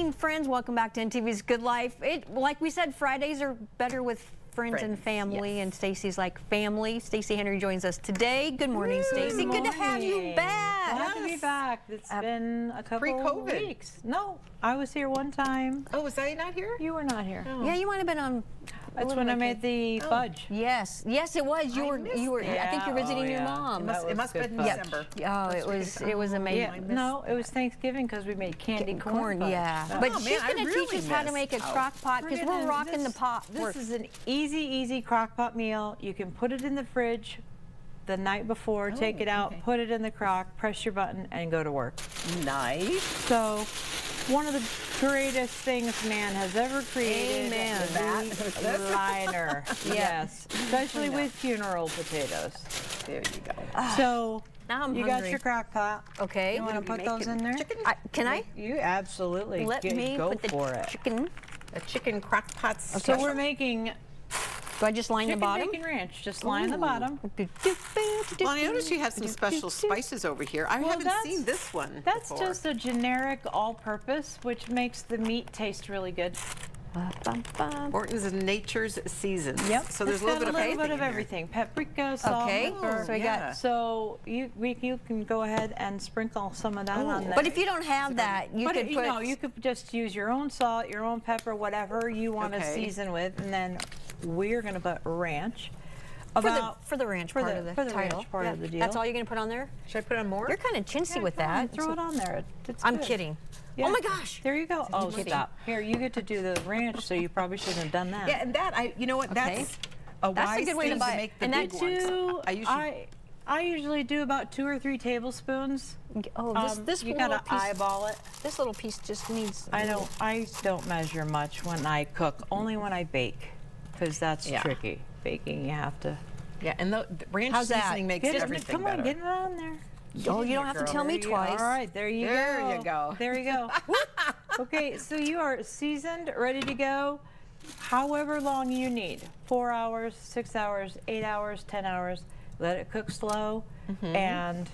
morning, friends. Welcome back to NTV's Good Life. Like we said, Fridays are better with friends and family, yes. And Stacey's like family. Stacey Henry joins us today. Good morning, Stacey. Good to have you back. Glad to be back. It's been a couple of weeks. No, I was here one time. Oh, was I not here? You were not here. Oh. Yeah, you might have been on. That's when I made the fudge. Yes, yes, it was. You were. Yeah. I think you're visiting your mom. It must have been December. Oh, it was amazing. Yeah. No, it was Thanksgiving because we made candy corn fudge. Yeah, but she's going to teach us how to make a crock pot because we're rocking the pot. This is an easy crock pot meal. You can put it in the fridge the night before, take it out, put it in the crock, press your button, and go to work. Nice. So, one of the greatest things man has ever created. Amen. The liner. Yes, especially with funeral potatoes. There you go. So, now I'm you hungry. Got your crock pot. Okay. You want to put those in there? Can I? You absolutely Let me go put the for it. chicken. A chicken crock pot special. So we're making. Do I just line the bottom? Chicken bacon ranch. Just line the bottom. Well, I noticed you have some special spices over here. I haven't seen this one That's before. just a generic all-purpose, which makes the meat taste really good. Morton's is Nature's Seasons. Yep. So there's a little bit of everything. Paprika, salt, pepper. So we got. So you can go ahead and sprinkle some of that on there. But if you don't have that, you could put. No, you could just use your own salt, your own pepper, whatever you want to season with, and then we're going to put ranch. For the ranch part of the title. Ranch part of the deal. That's all you're going to put on there? Should I put on more? You're kind of chintzy with that. Throw it on there. I'm kidding. Yeah. Oh my gosh. There you go. Oh, stop. Here, you get to do the ranch, so you probably shouldn't have done that. Yeah, and that, you know what, that's a wise good way to thing buy to it. make the And big that ones. I usually do about 2 or 3 tablespoons. Oh, this you little gotta piece, eyeball it. This little piece just needs. I don't measure much when I cook. Only when I bake, because that's tricky. Baking, you have to. Yeah, and the ranch seasoning makes everything better. Come on, get it on there. Oh, you don't have to tell me twice. All right, there you go. There you go. There you go. Okay, so you are seasoned, ready to go, however long you need. 4 hours, 6 hours, 8 hours, 10 hours. Let it cook slow, and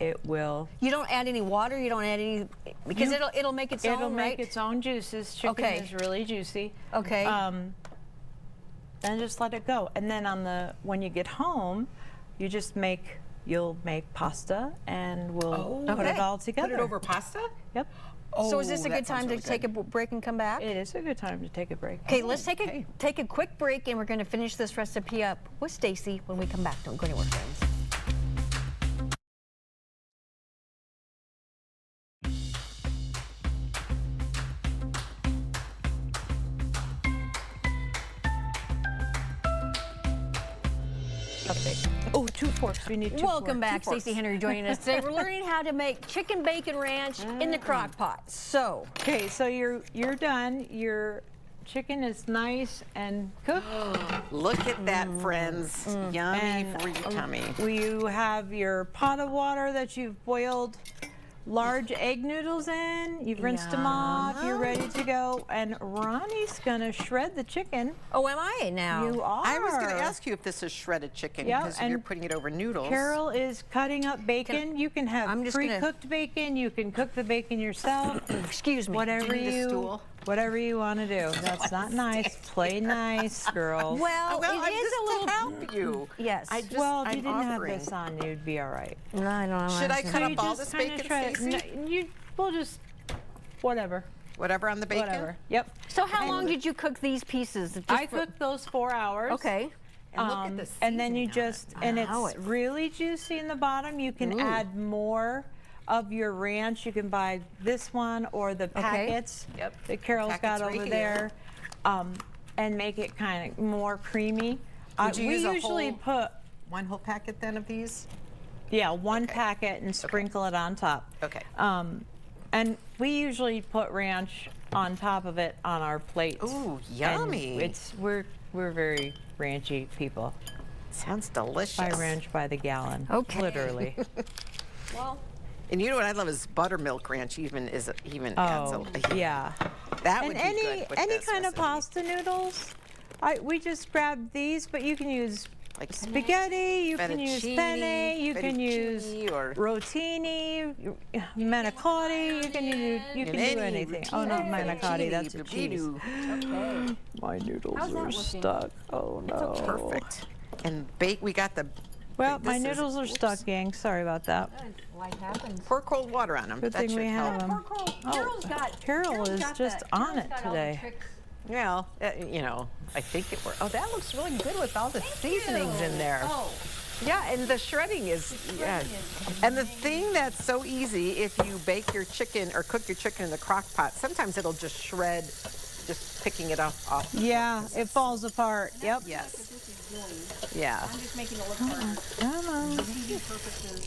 it will. You don't add any water. You don't add any because it'll make its own. It'll make its own juices. Chicken is really juicy. Okay. Then just let it go, and then when you get home, you'll make pasta, and we'll put it all together. Put it over pasta? Yep. Oh, so is this a good time to take a break and come back? It is a good time to take a break. Okay, let's take a quick break, and we're going to finish this recipe up with Stacey when we come back. Don't go anywhere, friends. Oh, 2 forks. We need 2 forks. Welcome back, Stacey Henry joining us today. We're learning how to make chicken bacon ranch in the crock pot. So, okay, so you're done. Your chicken is nice and cooked. Look at that, friends. Yummy for your tummy. You have your pot of water that you've boiled large egg noodles in. You've rinsed them off. You're ready to go. And Ronnie's gonna shred the chicken. oh, am I now? You are. I was going to ask you if this is shredded chicken because you're putting it over noodles. Carol is cutting up bacon. You can have pre-cooked bacon. You can cook the bacon yourself. Excuse me. Whatever you want to do. That's not nice. Play nice, girls. Well, it is a little. To help you. Yes. If you didn't have this on, you'd be all right. No, I don't know. Should I cut up all this bacon, Stacey? We'll just whatever. Whatever on the bacon? Whatever. Yep. So how long did you cook these pieces? I cooked those 4 hours. Okay. And look at this. And then you it's really juicy in the bottom. You can add more of your ranch. You can buy this one or the packets that Carol's got over there, and make it kind of more creamy. We usually put 1 whole packet then of these? Yeah, 1 packet and sprinkle it on top. Okay. And we usually put ranch on top of it on our plates. Ooh, yummy. And we're very ranchy people. Sounds delicious. Buy ranch by the gallon. Okay. Literally. Well. And you know what I love is buttermilk ranch adds a yeah. That and would be good with any this kind of recipe. pasta noodles. We just grabbed these, but you can use like spaghetti, you can use penne, you can use or rotini, manicotti, you can do anything. Oh no, manicotti, that's a cheese. Okay. My noodles How's that are looking? stuck. Oh no. perfect. And we got the Well, this my is- noodles are stuck, gang. Sorry about that. Life happens. pour cold water on them. Good that thing should we help. have them. Carol is just on it today. Well, you know, I think it worked. Oh, that looks really good with all the seasonings in there. Oh, Yeah, and the shredding is, yeah. And the thing that's so easy, if you bake your chicken or cook your chicken in the crock pot, sometimes it'll just shred, just picking it up off. Yeah, it falls apart. Yep. Yes. Yeah. I'm just making it look hard. Come on.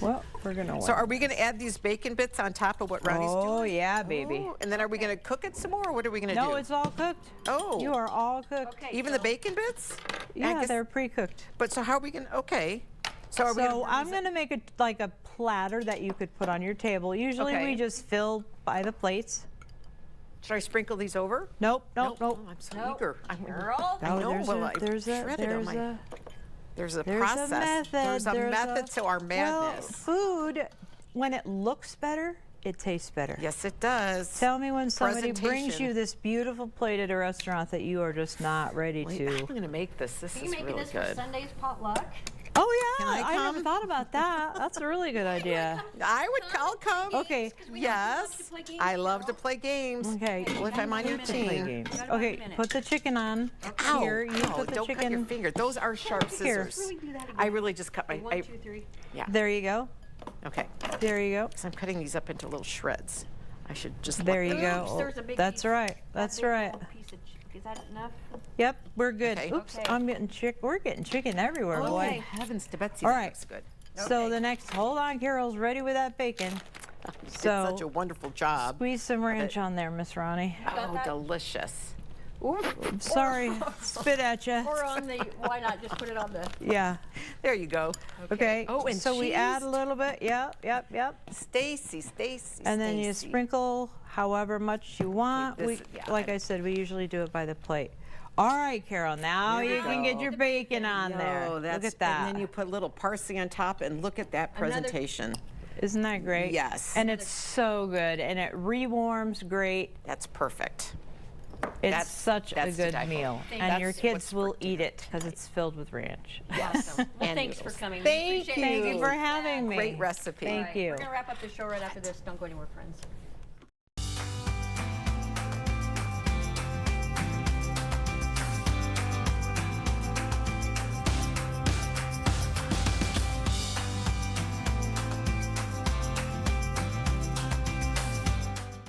Well, we're gonna. So are we going to add these bacon bits on top of what Ronnie's doing? Oh yeah, baby. Ooh, and then are we going to cook it some more, or what are we going to do? No, it's all cooked. Oh. You are all cooked. Okay, Even the bacon bits? I Yeah, guess- they're pre-cooked. But so how are we going to, okay. So are we So gonna, I'm gonna make it like a platter that you could put on your table. Usually Okay. we just fill by the plates. Should I sprinkle these over? Nope, nope, nope. Oh, I'm so Nope. eager. I Girl. I know, there's well, a, I there's a, shredded 'em. there's a, There's a there's process. a method. There's a method to our madness. Well, food, when it looks better, it tastes better. Yes, it does. Tell me when somebody brings Presentation. you this beautiful plate at a restaurant that you are just not ready Wait, to. I'm going to make this. This Are you is making really this for good. Sunday's potluck? Oh yeah, Can I never come? thought about that. That's a really good idea. I'll come. Okay. Yes. I love to play games. Okay. Well, if I'm on your Play team. games. Got about a Okay, minute. put the chicken on. Ow, Here, you ow, put the don't cut your chicken. finger. Those are sharp Here. scissors. Really do that again. I really just cut my, One, two, three. There you go. okay. There you go. So I'm cutting these up into little shreds. I should just let There you them- Oops, go. there's a big That's piece. right. That's right. Piece of is that enough? Yep, we're good. Okay. Oops, Okay. I'm getting We're getting chicken everywhere, Oh, boy. heavens to Betsy, All that right. looks good. So the next, hold on, Carol's ready with that bacon. Did So such a wonderful job. squeeze some ranch on there, Miss Ronnie. Oh, delicious. Sorry, spit at you. Or on the, why not just put it on the, Yeah. There you go. Okay. Oh, and so we add a cheese. little bit. Yep, yep, yep. Stacy. And then you Stacy. sprinkle however much you want. this- We, yeah, like I said, we usually do it by the plate. All right, Carol, now There we you can get go. your bacon on there. Oh, that's, Look at that. And then you put a little parsley on top, and look at that presentation. Isn't that great? Yes. And it's so good, and it rewarms great. That's perfect. It's That's- such a that's to good die for. meal, Thank and you. your That's kids what's will for eat it because it's filled with ranch. awesome. Well, And thanks for noodles. coming. We Thank appreciate you it. for having me. Great recipe. Thank you. We're gonna wrap up the show right after this. Don't go anywhere, friends.